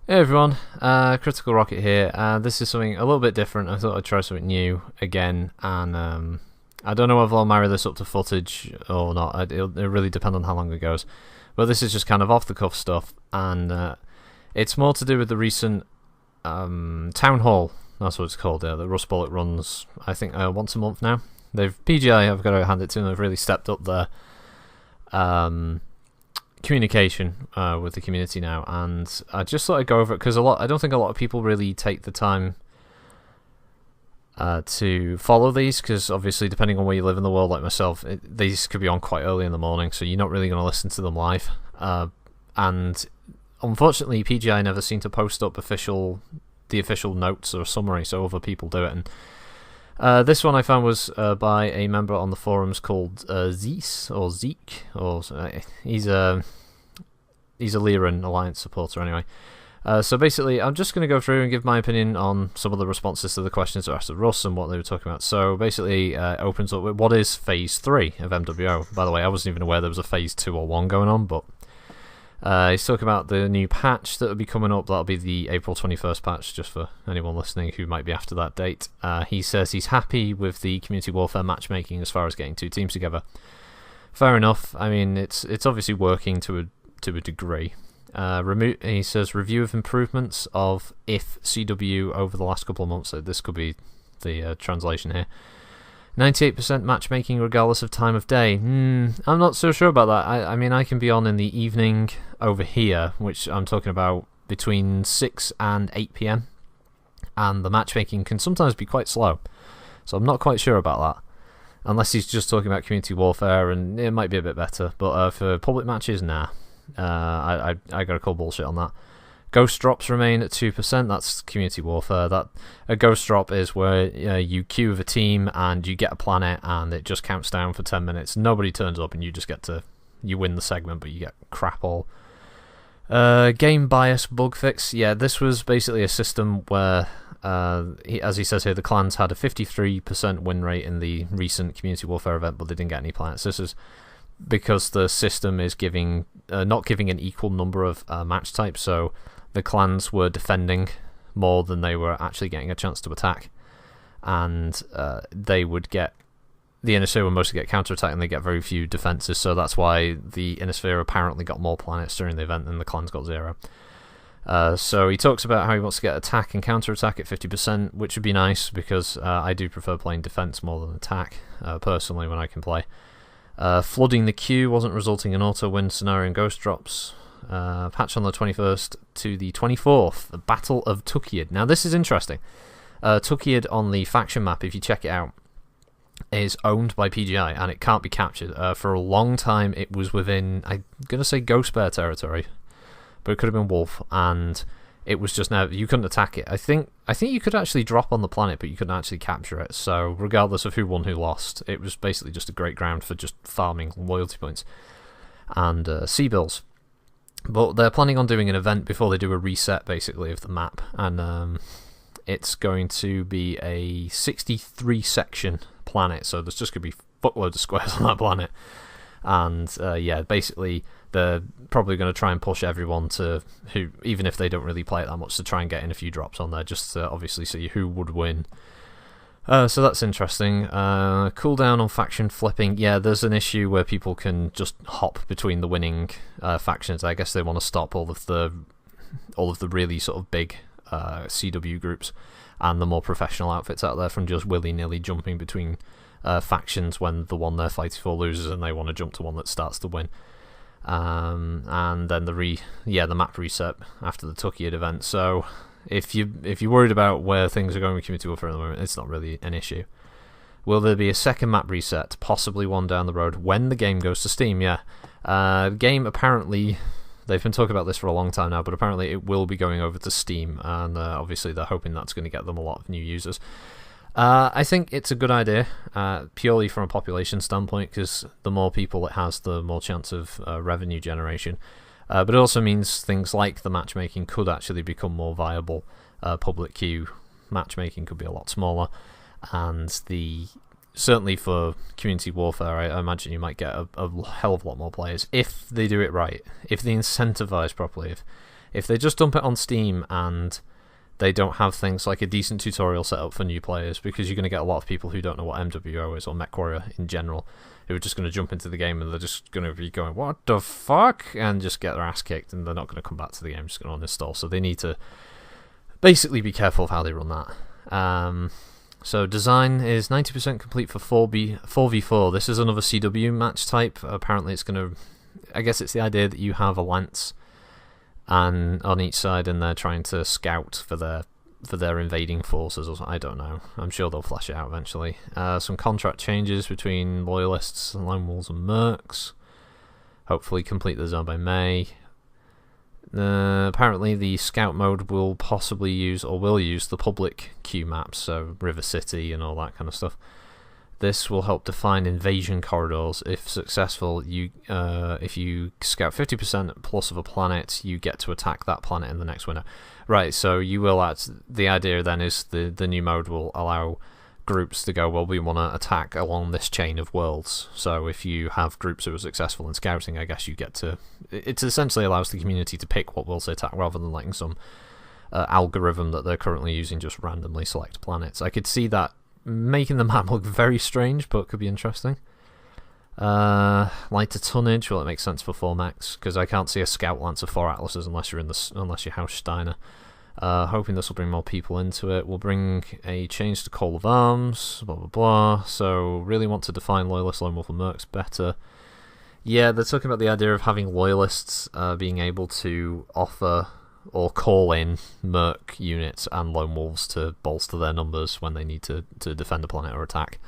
Hey everyone, Critical Rocket here. This is something a little bit different. I thought I'd try something new again, and I don't know whether I'll marry this up to footage or not. It'll really depend on how long it goes. But this is just kind of off the cuff stuff, and it's more to do with the recent Town Hall. That's what it's called. That Russ Bullock runs, I think, once a month now. PGI, I've got to hand it to them. They've really stepped up their communication with the community now, and I just thought I'd go over it because I don't think a lot of people really take the time to follow these, because obviously depending on where you live in the world, like myself, these could be on quite early in the morning, so you're not really going to listen to them live. And unfortunately, PGI never seem to post up the official notes or summary, so other people do it. And this one I found was by a member on the forums called Zeus or Zeke, or he's a Lyran Alliance supporter anyway. So basically, I'm just going to go through and give my opinion on some of the responses to the questions that were asked of Russ and what they were talking about. So basically, it opens up with what is Phase 3 of MWO. By the way, I wasn't even aware there was a Phase 2 or 1 going on, but he's talking about the new patch that will be coming up. That'll be the April 21st patch, just for anyone listening who might be after that date. He says he's happy with the community warfare matchmaking as far as getting two teams together. Fair enough. I mean, it's obviously working to a degree. He says review of improvements of if CW over the last couple of months. So this could be the translation here. 98% matchmaking regardless of time of day. I'm not so sure about that. I mean, I can be on in the evening over here, which I'm talking about between 6 and 8 p.m. And the matchmaking can sometimes be quite slow. So I'm not quite sure about that. Unless he's just talking about community warfare, and it might be a bit better. But for public matches, nah. I gotta call bullshit on that. Ghost drops remain at 2%. That's community warfare. That a ghost drop is where you queue with a team and you get a planet and it just counts down for 10 minutes. Nobody turns up and you just you win the segment, but you get crap all. Game bias bug fix. Yeah, this was basically a system where, as he says here, the clans had a 53% win rate in the recent community warfare event, but they didn't get any planets. This is because the system is not giving an equal number of match types, so the clans were defending more than they were actually getting a chance to attack, and the Inner Sphere would mostly get counter-attack and they get very few defenses, so that's why the Inner Sphere apparently got more planets during the event and the clans got 0. So he talks about how he wants to get attack and counter-attack at 50%, which would be nice because I do prefer playing defense more than attack, personally, when I can play. Flooding the queue wasn't resulting in auto-win scenario and ghost drops. Patch on the 21st to the 24th, the Battle of Tukiad. Now this is interesting. Tukiad on the faction map, if you check it out, is owned by PGI and it can't be captured. For a long time it was within, I'm going to say Ghost Bear territory, but it could have been Wolf, and it was just now, you couldn't attack it. I think you could actually drop on the planet, but you couldn't actually capture it. So regardless of who won, who lost, it was basically just a great ground for just farming loyalty points and C-bills. But they're planning on doing an event before they do a reset, basically, of the map, and it's going to be a 63-section planet, so there's just going to be fuckloads of squares on that planet. And basically they're probably going to try and push everyone to who, even if they don't really play it that much, to try and get in a few drops on there, just to obviously see who would win. So that's interesting. Cooldown on faction flipping. Yeah, there's an issue where people can just hop between the winning factions. I guess they want to stop all of the really sort of big CW groups and the more professional outfits out there from just willy-nilly jumping between factions when the one they're fighting for loses and they want to jump to one that starts to win. And then the map reset after the Tukiad event. So if you're worried about where things are going with community warfare at the moment, it's not really an issue. Will there be a second map reset, possibly one down the road, when the game goes to Steam? Yeah. Game, apparently, they've been talking about this for a long time now, but apparently it will be going over to Steam, and obviously they're hoping that's going to get them a lot of new users. I think it's a good idea, purely from a population standpoint, because the more people it has, the more chance of revenue generation. But it also means things like the matchmaking could actually become more viable. Public queue matchmaking could be a lot smaller, and certainly for community warfare, I imagine you might get a hell of a lot more players if they do it right, if they incentivize properly. If they just dump it on Steam and they don't have things like a decent tutorial set up for new players, because you're going to get a lot of people who don't know what MWO is, or MechWarrior in general, who are just going to jump into the game and they're just going to be going, what the fuck? And just get their ass kicked, and they're not going to come back to the game, just going to uninstall. So they need to basically be careful of how they run that. So design is 90% complete for 4v4. This is another CW match type. Apparently it's going to... I guess it's the idea that you have a lance and on each side, and they're trying to scout for their invading forces, or I don't know. I'm sure they'll flesh it out eventually. Some contract changes between Loyalists, Lone Wolves and Mercs. Hopefully complete the zone by May. Apparently the scout mode will possibly use, or will use, the public queue maps, so River City and all that kind of stuff. This will help define invasion corridors. If successful, if you scout 50% plus of a planet, you get to attack that planet in the next window. Right, so you will the idea then is the new mode will allow groups to go, well, we want to attack along this chain of worlds. So if you have groups who are successful in scouting, I guess you get to... It essentially allows the community to pick what worlds they attack, rather than letting some algorithm that they're currently using just randomly select planets. I could see that making the map look very strange, but it could be interesting. Lighter tonnage, well, it makes sense for 4 Mechs, because I can't see a Scout Lance of 4 Atlases unless you're House Steiner. Hoping this will bring more people into it. We'll bring a change to Call of Arms, blah blah blah. So really want to define Loyalists, Lone Wolf and Mercs better. Yeah, they're talking about the idea of having Loyalists being able to offer or call in Merc units and Lone Wolves to bolster their numbers when they need to defend a planet or attack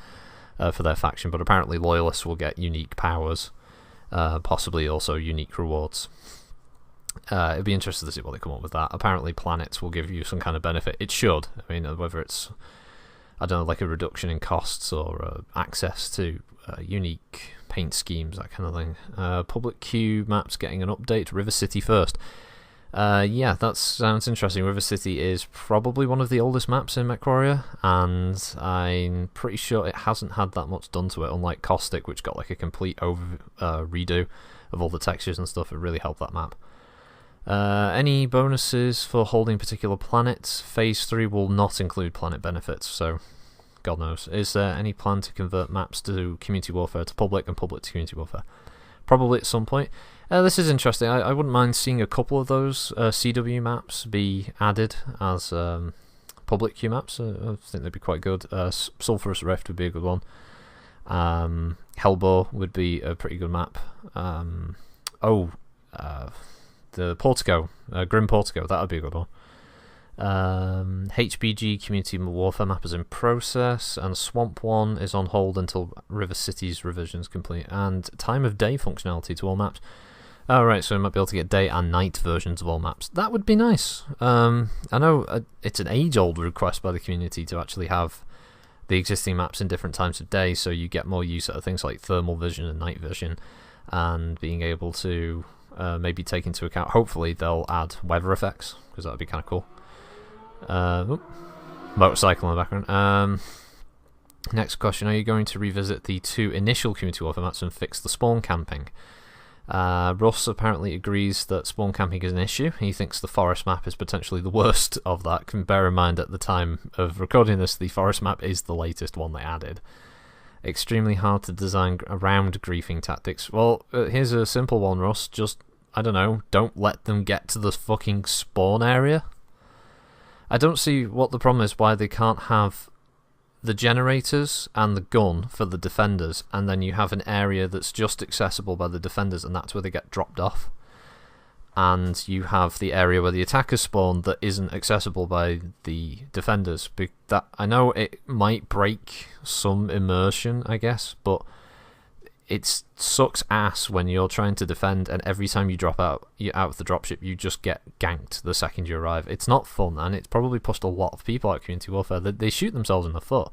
for their faction. But apparently Loyalists will get unique powers, possibly also unique rewards. It'd be interesting to see what they come up with that. Apparently planets will give you some kind of benefit. It should. I mean, whether it's, I don't know, like a reduction in costs or access to unique paint schemes, that kind of thing. Public queue maps getting an update. River City first. Yeah, that sounds interesting. River City is probably one of the oldest maps in MechWarrior, and I'm pretty sure it hasn't had that much done to it, unlike Caustic, which got like a complete redo of all the textures and stuff. It really helped that map. Any bonuses for holding particular planets? Phase 3 will not include planet benefits, so God knows. Is there any plan to convert maps to Community Warfare to public and public to Community Warfare? Probably at some point. This is interesting. I wouldn't mind seeing a couple of those CW maps be added as public queue maps. I think they'd be quite good. Sulphurous Rift would be a good one. Hellbow would be a pretty good map. The Portico, Grim Portico, that would be a good one. HBG Community Warfare map is in process, and Swamp one is on hold until River City's revisions complete. And time of day functionality to all maps. Oh, right, so we might be able to get day and night versions of all maps. That would be nice. I know it's an age-old request by the community to actually have the existing maps in different times of day, so you get more use out of things like thermal vision and night vision, and being able to maybe take into account, hopefully they'll add weather effects, because that would be kind of cool. Motorcycle in the background. Next question, are you going to revisit the 2 initial Community Warfare maps and fix the spawn camping? Russ apparently agrees that spawn camping is an issue. He thinks the forest map is potentially the worst of that. Can bear in mind at the time of recording this, the forest map is the latest one they added. Extremely hard to design around griefing tactics. Well, here's a simple one, Russ. Just, I don't know, don't let them get to the fucking spawn area. I don't see what the problem is, why they can't have the generators and the gun for the defenders, and then you have an area that's just accessible by the defenders, and that's where they get dropped off. And you have the area where the attackers spawn that isn't accessible by the defenders. That, I know it might break some immersion, I guess, but it sucks ass when you're trying to defend, and every time you drop out of the dropship, you just get ganked the second you arrive. It's not fun, and it's probably pushed a lot of people out of Community Warfare. They shoot themselves in the foot.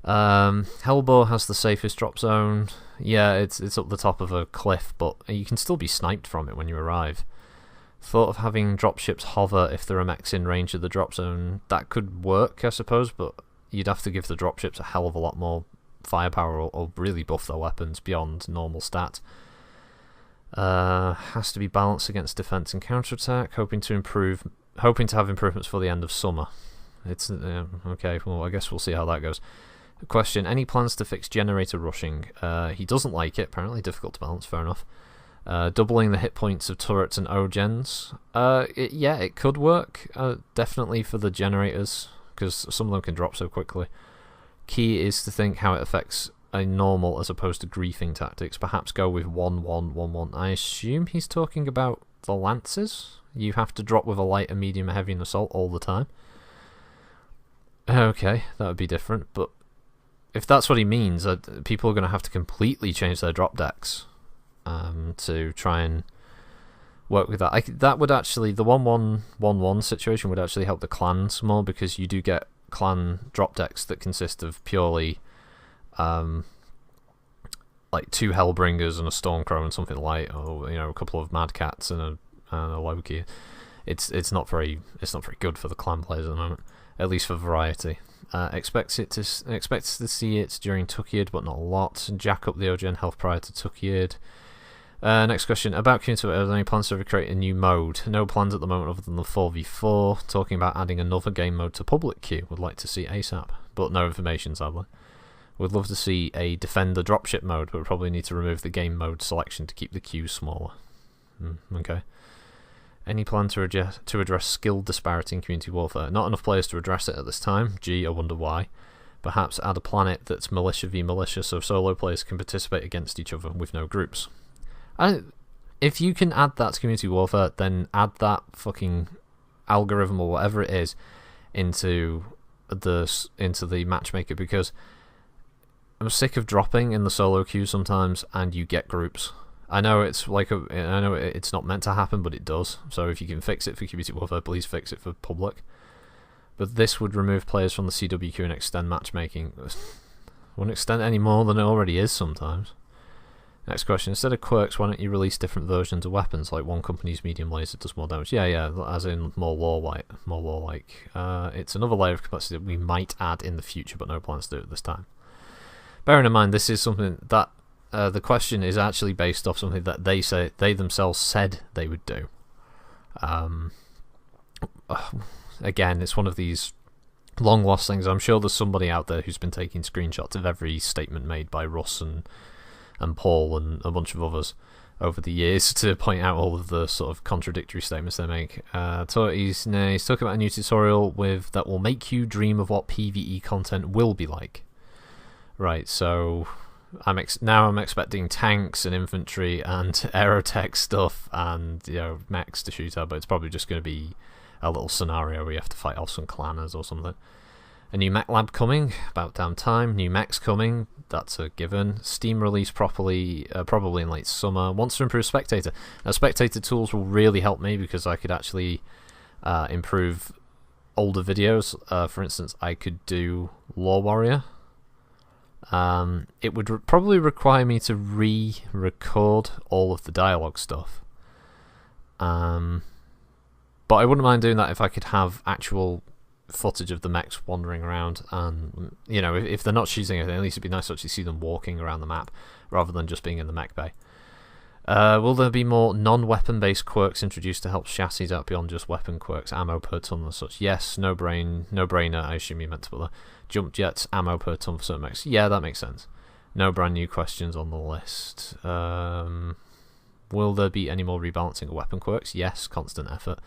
Hellbow has the safest drop zone. Yeah, it's up the top of a cliff, but you can still be sniped from it when you arrive. Thought of having dropships hover if there are mechs in range of the drop zone. That could work, I suppose, but you'd have to give the dropships a hell of a lot more firepower, or really buff their weapons beyond normal stats. Has to be balanced against defense and counterattack. Hoping to have improvements for the end of summer. It's okay. Well, I guess we'll see how that goes. Question: any plans to fix generator rushing? He doesn't like it. Apparently, difficult to balance. Fair enough. Doubling the hit points of turrets and O-gens. Yeah, it could work. Definitely for the generators, because some of them can drop so quickly. Key is to think how it affects a normal as opposed to griefing tactics. Perhaps go with 1-1-1-1. I assume he's talking about the lances. You have to drop with a light, a medium, a heavy, and assault all the time. Okay, that would be different, but if that's what he means, people are going to have to completely change their drop decks to try and work with that. That would actually, the 1-1-1-1 situation would actually help the clans more, because you do get clan drop decks that consist of purely like 2 Hellbringers and a Stormcrow and something light, or a couple of Mad Cats and a Loki. It's not very good for the clan players at the moment, at least for variety. Expects to see it during Tukiad, but not a lot. Jack up the Ogen health prior to Tukiad. Next question about community. Are there any plans to recreate a new mode? No plans at the moment other than the 4v4. Talking about adding another game mode to public queue. Would like to see ASAP, but no information sadly. Would love to see a defender dropship mode, but probably need to remove the game mode selection to keep the queue smaller. Okay. Any plan to address skill disparity in community warfare? Not enough players to address it at this time. Gee, I wonder why. Perhaps add a planet that's militia v militia, so solo players can participate against each other with no groups. If you can add that to community warfare, then add that fucking algorithm or whatever it is into the matchmaker, because I'm sick of dropping in the solo queue sometimes and you get groups. I know it's not meant to happen, but it does. So if you can fix it for community warfare, please fix it for public. But this would remove players from the CW queue and extend matchmaking. Wouldn't extend any more than it already is sometimes. Next question. Instead of quirks, why don't you release different versions of weapons? Like one company's medium laser does more damage. Yeah, as in more lore-like. It's another layer of complexity that we might add in the future, but no plans to do it this time. Bearing in mind, this is something that the question is actually based off something that they themselves said they would do. Again, it's one of these long lost things. I'm sure there's somebody out there who's been taking screenshots of every statement made by Russ and Paul and a bunch of others over the years to point out all of the sort of contradictory statements they make. He's talking about a new tutorial that will make you dream of what PvE content will be like. Right, so I'm expecting tanks and infantry and aerotech stuff and mechs to shoot at, but it's probably just going to be a little scenario where you have to fight off some clanners or something. A new mech lab coming, about damn time. New mechs coming, that's a given. Steam release probably in late summer. Wants to improve spectator. Now, spectator tools will really help me because I could actually improve older videos. For instance, I could do Lore Warrior. It would probably require me to re-record all of the dialogue stuff. But I wouldn't mind doing that if I could have actual footage of the mechs wandering around, and if they're not shooting anything, at least it'd be nice to actually see them walking around the map rather than just being in the mech bay. Will there be more non-weapon based quirks introduced to help chassis out beyond just weapon quirks, ammo per ton and such? Yes, no brainer. I assume you meant to put that. Jump jets, ammo per ton for certain mechs. Yeah, that makes sense. No brand new questions on the list. Will there be any more rebalancing of weapon quirks? Yes, constant effort.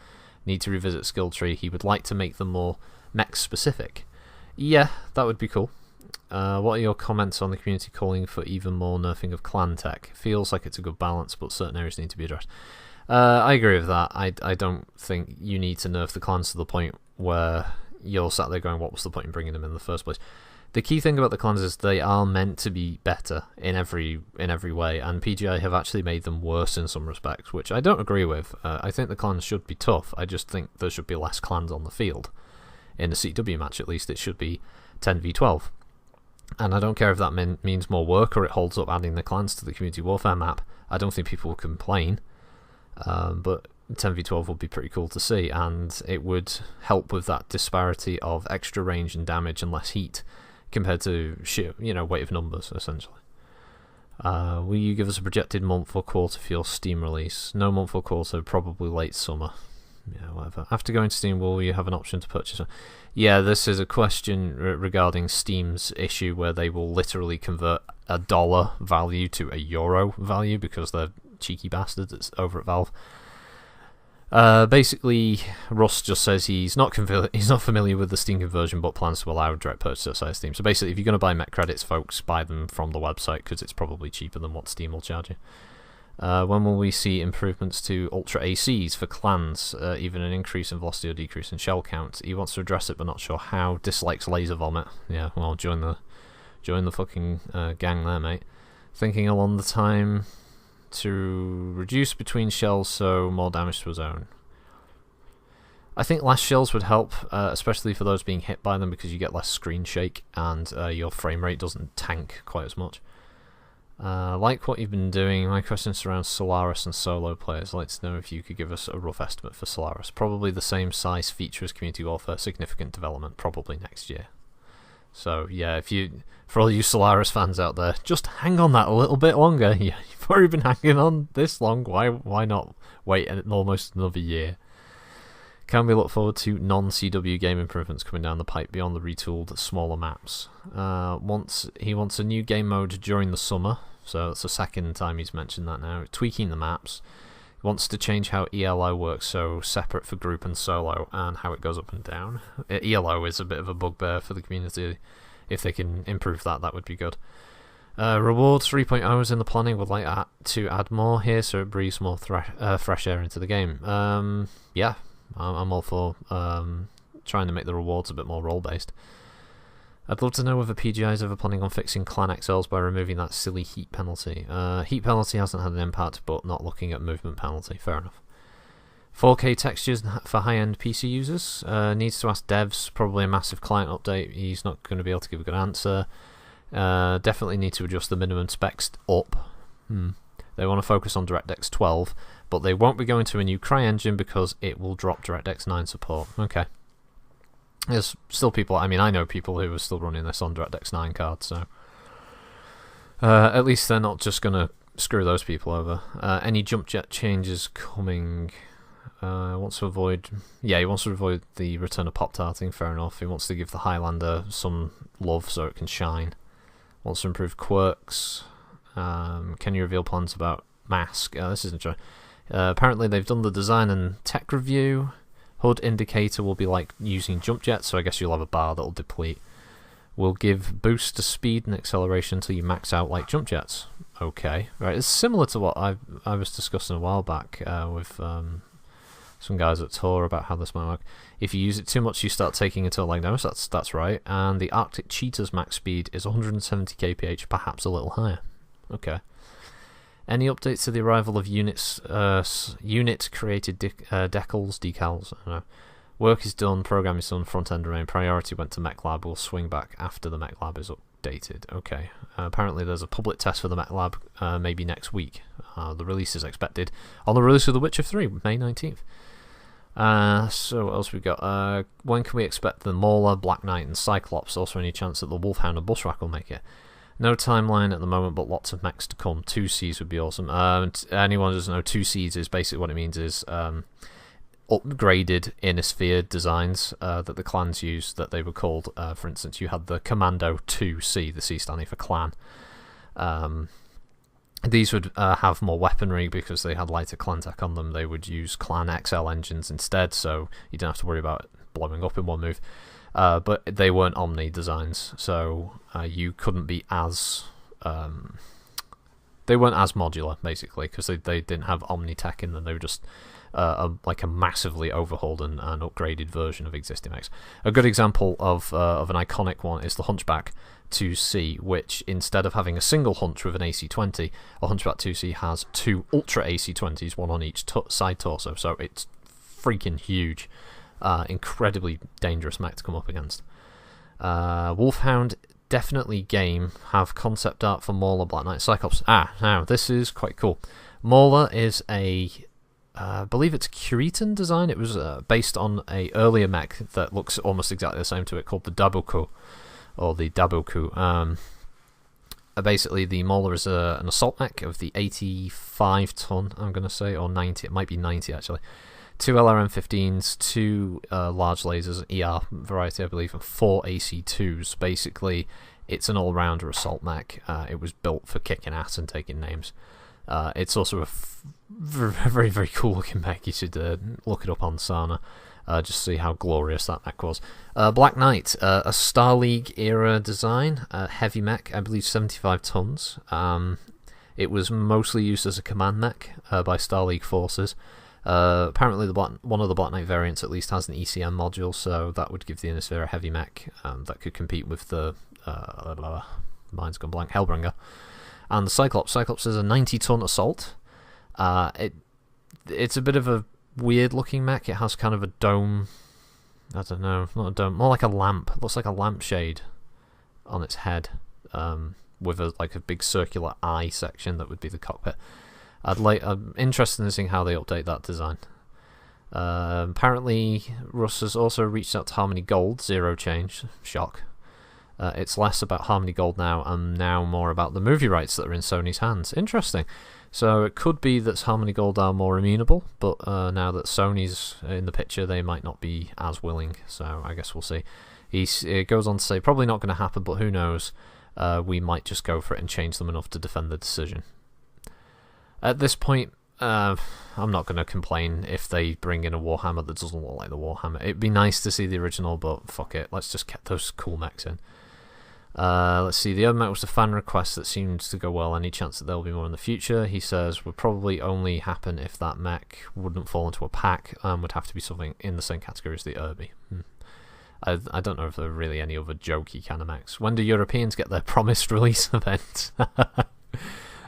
Need to revisit skill tree. He would like to make them more mech specific. Yeah, that would be cool. What are your comments on the community calling for even more nerfing of clan tech? Feels like it's a good balance, but certain areas need to be addressed. I agree with that. I don't think you need to nerf the clans to the point where you're sat there going, what was the point in bringing them in the first place? The key thing about the clans is they are meant to be better in every way, and PGI have actually made them worse in some respects, which I don't agree with. I think the clans should be tough. I just think there should be less clans on the field. In a CW match, at least, it should be 10v12. And I don't care if that means more work or it holds up adding the clans to the community warfare map. I don't think people will complain, but 10v12 would be pretty cool to see, and it would help with that disparity of extra range and damage and less heat compared to sheer, weight of numbers, essentially. Will you give us a projected month or quarter for your Steam release? No month or quarter, probably late summer. Yeah, whatever. After going to Steam, will you have an option to purchase it? Yeah, this is a question regarding Steam's issue where they will literally convert a dollar value to a euro value because they're cheeky bastards over at Valve. Basically, Russ just says he's not familiar with the Steam conversion, but plans to allow direct purchase outside Steam. So basically, if you're going to buy Mech credits, folks, buy them from the website because it's probably cheaper than what Steam will charge you. When will we see improvements to Ultra ACs for clans? Even an increase in velocity or decrease in shell count? He wants to address it, but not sure how. Dislikes laser vomit. Yeah, well, join the fucking gang there, mate. Thinking along the time to reduce between shells so more damage to a zone. I think less shells would help, especially for those being hit by them because you get less screen shake and your frame rate doesn't tank quite as much. Like what you've been doing, my question surrounds Solaris and solo players. I'd like to know if you could give us a rough estimate for Solaris. Probably the same size feature as Community Warfare, significant development, probably next year. So yeah, for all you Solaris fans out there, just hang on that a little bit longer. Yeah, you've already been hanging on this long. Why not wait almost another year? Can we look forward to non-CW game improvements coming down the pipe beyond the retooled smaller maps? He wants a new game mode during the summer, so it's the second time he's mentioned that now. Tweaking the maps. He wants to change how ELO works, so separate for group and solo, and how it goes up and down. ELO is a bit of a bugbear for the community. If they can improve that, that would be good. Rewards 3.0 is in the planning. Would like to add more here so it breathes more fresh air into the game. Yeah, I'm all for trying to make the rewards a bit more role-based. I'd love to know whether PGI is ever planning on fixing Clan XLs by removing that silly heat penalty. Heat penalty hasn't had an impact, but not looking at movement penalty. Fair enough. 4K textures for high-end PC users. Needs to ask devs. Probably a massive client update. He's not going to be able to give a good answer. Definitely need to adjust the minimum specs up. They want to focus on DirectX 12, but they won't be going to a new CryEngine because it will drop DirectX 9 support. Okay. There's still people, I know people who are still running this on DirectX 9 cards, so at least they're not just going to screw those people over. Any jump jet changes coming? He wants to avoid the return of pop-tarting, fair enough. He wants to give the Highlander some love so it can shine. Wants to improve quirks. Can you reveal plans about Mask? This is interesting. Apparently they've done the design and tech review. HUD indicator will be like using jump jets, so I guess you'll have a bar that'll deplete. Will give boost to speed and acceleration until you max out like jump jets. Okay, right. It's similar to what I was discussing a while back with some guys at Tor about how this might work. If you use it too much, you start taking it all like no, that's right. And the Arctic Cheetah's max speed is 170 kph, perhaps a little higher. Okay. Any updates to the arrival of unit created decals? I don't know. Work is done, program is done, front end remain. Priority went to Mech Lab. We'll swing back after the Mech Lab is updated. Okay. Apparently there's a public test for the Mech Lab maybe next week. The release is expected on the release of The Witcher 3, May 19th. So what else we got? When can we expect the Mauler, Black Knight and Cyclops? Also any chance that the Wolfhound and Bushwhack will make it? No timeline at the moment, but lots of mechs to come. 2Cs would be awesome. Anyone who doesn't know, 2Cs is basically what it means is upgraded inner sphere designs that the clans use that they were called. For instance, you had the Commando 2C, the C standing for clan. These would have more weaponry because they had lighter clan tech on them. They would use Clan XL engines instead, so you don't have to worry about blowing up in one move. But they weren't Omni designs, so you couldn't be as... they weren't as modular, basically, because they didn't have Omni tech in them. They were just like a massively overhauled and upgraded version of existing mechs. A good example of an iconic one is the Hunchback 2C, which instead of having a single hunch with an AC-20, a Hunchback 2C has two Ultra AC-20s, one on each side torso, so it's freaking huge. Incredibly dangerous mech to come up against. Wolfhound, definitely game. Have concept art for Mauler, Black Knight, Cyclops. Now this is quite cool. Mauler is I believe it's Curitan design. It was based on a earlier mech that looks almost exactly the same to it, called the Daboku, or the Daboku. Basically, the Mauler is an assault mech of the 85 ton, I'm going to say, or 90, it might be 90 actually. 2 LRM-15s, 2 large lasers, ER variety I believe, and 4 AC-2s. Basically, it's an all-rounder assault mech. It was built for kicking ass and taking names. It's also a very, very cool looking mech. You should look it up on Sana. Just see how glorious that mech was. Black Knight, a Star League era design, heavy mech, I believe 75 tons. It was mostly used as a command mech by Star League forces. Apparently one of the Black Knight variants at least has an ECM module, so that would give the Innisphere a heavy mech that could compete with the mine's gone blank, Hellbringer. And the Cyclops is a 90-ton assault. It's a bit of a weird looking mech. It has kind of a dome, I don't know, not a dome, more like a lamp. It looks like a lampshade on its head, with a big circular eye section that would be the cockpit. I'm interested in seeing how they update that design. Apparently Russ has also reached out to Harmony Gold, zero change, shock. It's less about Harmony Gold now, and now more about the movie rights that are in Sony's hands. Interesting. So it could be that Harmony Gold are more amenable, but now that Sony's in the picture, they might not be as willing. So I guess we'll see. It goes on to say, probably not going to happen, but who knows? We might just go for it and change them enough to defend the decision. At this point, I'm not going to complain if they bring in a Warhammer that doesn't look like the Warhammer. It'd be nice to see the original, but fuck it. Let's just get those cool mechs in. Let's see, the other mech was a fan request that seemed to go well. Any chance that there'll be more in the future? He says would probably only happen if that mech wouldn't fall into a pack and would have to be something in the same category as the Irby. I don't know if there are really any other jokey kind of mechs. When do Europeans get their promised release event?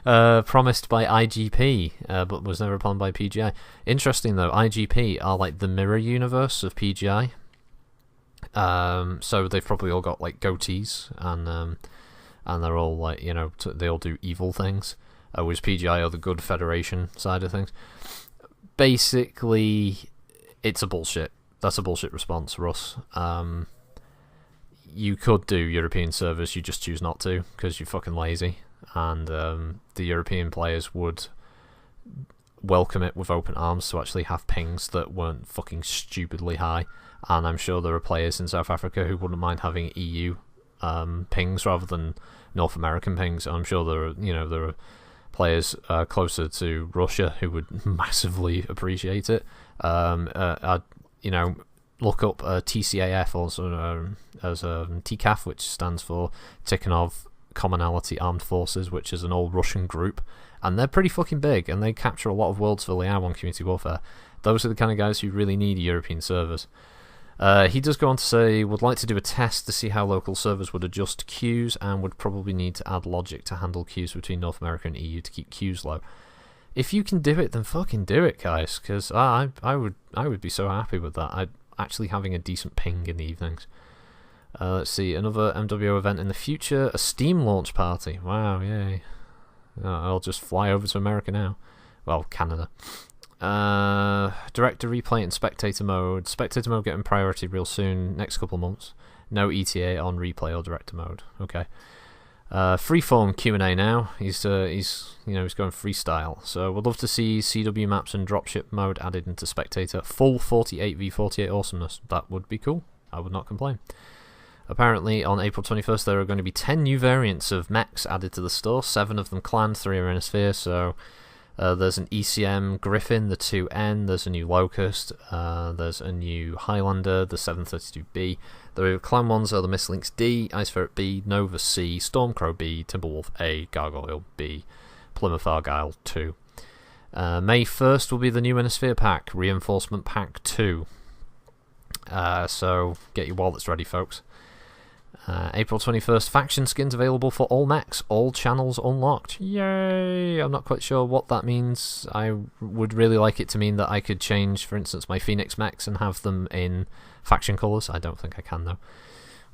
Promised by IGP, but was never upon by PGI. Interesting though, IGP are like the mirror universe of PGI. So they've probably all got like goatees, and they're all like, you know, they all do evil things. Whereas PGI are the good Federation side of things. Basically, it's a bullshit. That's a bullshit response, Russ. You could do European servers, you just choose not to because you're fucking lazy, and the European players would welcome it with open arms to actually have pings that weren't fucking stupidly high. And I'm sure there are players in South Africa who wouldn't mind having EU pings rather than North American pings. And I'm sure there are players closer to Russia who would massively appreciate it. Look up TCAF, also as TCAF, which stands for Tikhonov Commonality Armed Forces, which is an old Russian group, and they're pretty fucking big, and they capture a lot of worlds for Liao on Community Warfare. Those are the kind of guys who really need European servers. He does go on to say, would like to do a test to see how local servers would adjust queues, and would probably need to add logic to handle queues between North America and EU to keep queues low. If you can do it, then fucking do it, guys, because I would be so happy with that. Actually having a decent ping in the evenings. Let's see, another MWO event in the future, a Steam launch party. Wow, yay. I'll just fly over to America now. Well, Canada. Director replay and spectator mode. Spectator mode getting priority real soon, next couple of months. No ETA on replay or director mode. Okay. Freeform Q&A now. He's going freestyle. So we'd love to see CW maps and dropship mode added into spectator. Full 48v48 awesomeness. That would be cool. I would not complain. Apparently on April 21st there are going to be 10 new variants of mechs added to the store. 7 of them clan, 3 are Innisphere. So there's an ECM Griffin, the 2N, there's a new Locust, there's a new Highlander, the 732B. The clan ones are the Mistlynx D, Ice Ferret B, Nova C, Stormcrow B, Timberwolf A, Gargoyle B, Plymouth Argyle 2. May 1st will be the new Innisphere pack, Reinforcement Pack 2. So get your wallets ready, folks. April 21st, faction skins available for all mechs, all channels unlocked. Yay! I'm not quite sure what that means. I would really like it to mean that I could change, for instance, my Phoenix mechs and have them in faction colours. I don't think I can, though.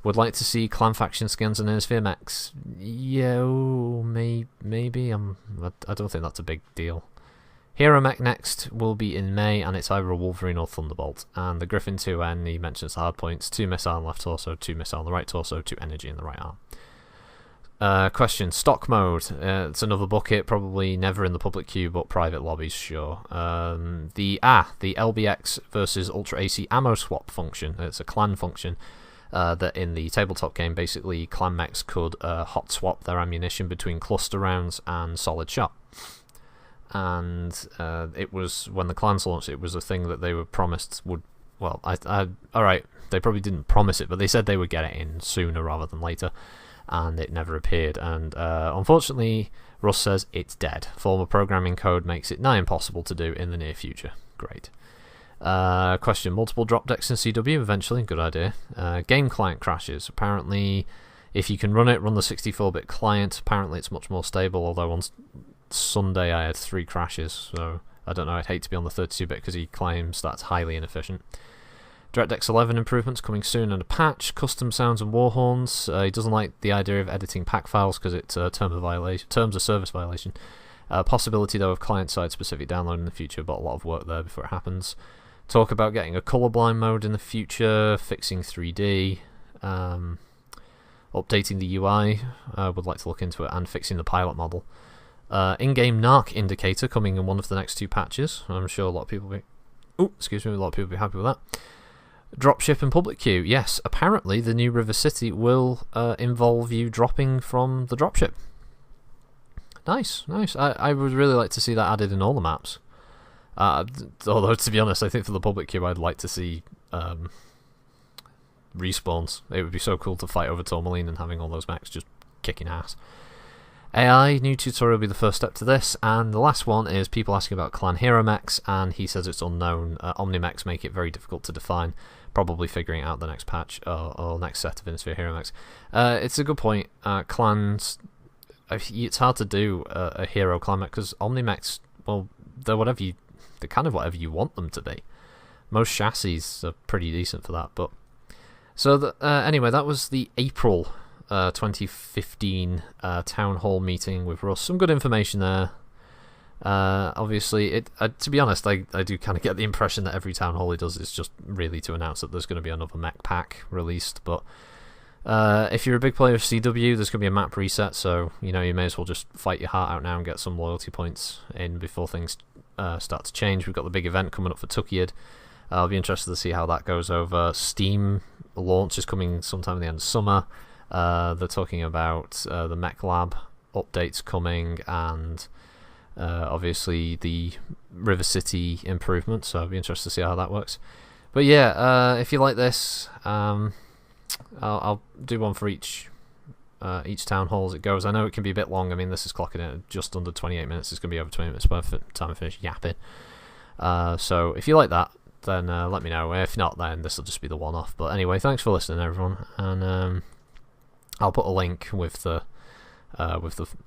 Would like to see clan faction skins and Innisphere mechs. Yeah, maybe. I don't think that's a big deal. Hero Mech next will be in May, and it's either a Wolverine or Thunderbolt. And the Griffin 2N, he mentions the hard points, 2 missile on the left torso, 2 missile on the right torso, 2 energy in the right arm. Question: stock mode. It's another bucket, probably never in the public queue, but private lobbies, sure. The LBX versus Ultra AC ammo swap function. It's a clan function that in the tabletop game, basically, clan mechs could hot swap their ammunition between cluster rounds and solid shot. And it was, when the clans launched, it was a thing that they were promised would. Well, alright, they probably didn't promise it, but they said they would get it in sooner rather than later. And it never appeared, and unfortunately Russ says it's dead. Former programming code makes it nigh impossible to do in the near future. Great. Question: multiple drop decks in CW eventually, good idea. Game client crashes. Apparently if you can run the 64-bit client, apparently it's much more stable, although on Sunday I had 3 crashes, so I don't know, I'd hate to be on the 32-bit because he claims that's highly inefficient. DirectX 11 improvements coming soon and a patch. Custom sounds and warhorns. He doesn't like the idea of editing pack files because it's a terms of service violation. Possibility though of client-side specific download in the future, but a lot of work there before it happens. Talk about getting a colorblind mode in the future, fixing 3D, updating the UI. Would like to look into it, and fixing the pilot model. In-game narc indicator coming in one of the next 2 patches. I'm sure a lot of people will be. A lot of people will be happy with that. Dropship and public queue. Yes, apparently the new River City will involve you dropping from the dropship. Nice. I would really like to see that added in all the maps. Although, to be honest, I think for the public queue I'd like to see respawns. It would be so cool to fight over Tourmaline and having all those mechs just kicking ass. AI, new tutorial will be the first step to this, and the last one is people asking about clan hero mechs, and he says it's unknown. Omni-mechs make it very difficult to define, probably figuring out the next patch or next set of Innisphere hero mechs. It's a good point. Clans, it's hard to do a hero clan mech because Omni-mechs, well, they're kind of whatever you want them to be. Most chassis are pretty decent for that, but so anyway, that was the April 2015 town hall meeting with Russ. Some good information there. Obviously, to be honest, I do kind of get the impression that every town hall he does is just really to announce that there's going to be another mech pack released. But if you're a big player of CW, there's going to be a map reset, so you may as well just fight your heart out now and get some loyalty points in before things start to change. We've got the big event coming up for Tuckiad. I'll be interested to see how that goes over. Steam launch is coming sometime at the end of summer. They're talking about the Mech Lab updates coming, and obviously the River City improvements, so I'll be interested to see how that works. But yeah, if you like this, I'll do one for each town hall as it goes. I know it can be a bit long. I mean, this is clocking in at just under 28 minutes. It's going to be over 20 minutes by the time I finish yapping. So if you like that, then let me know. If not, then this will just be the one-off. But anyway, thanks for listening, everyone, and I'll put a link with the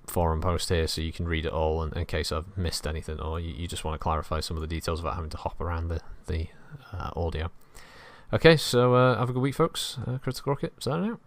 forum post here so you can read it all in case I've missed anything, or you just want to clarify some of the details about having to hop around the audio. Okay, so have a good week, folks. Critical Rocket, signing out.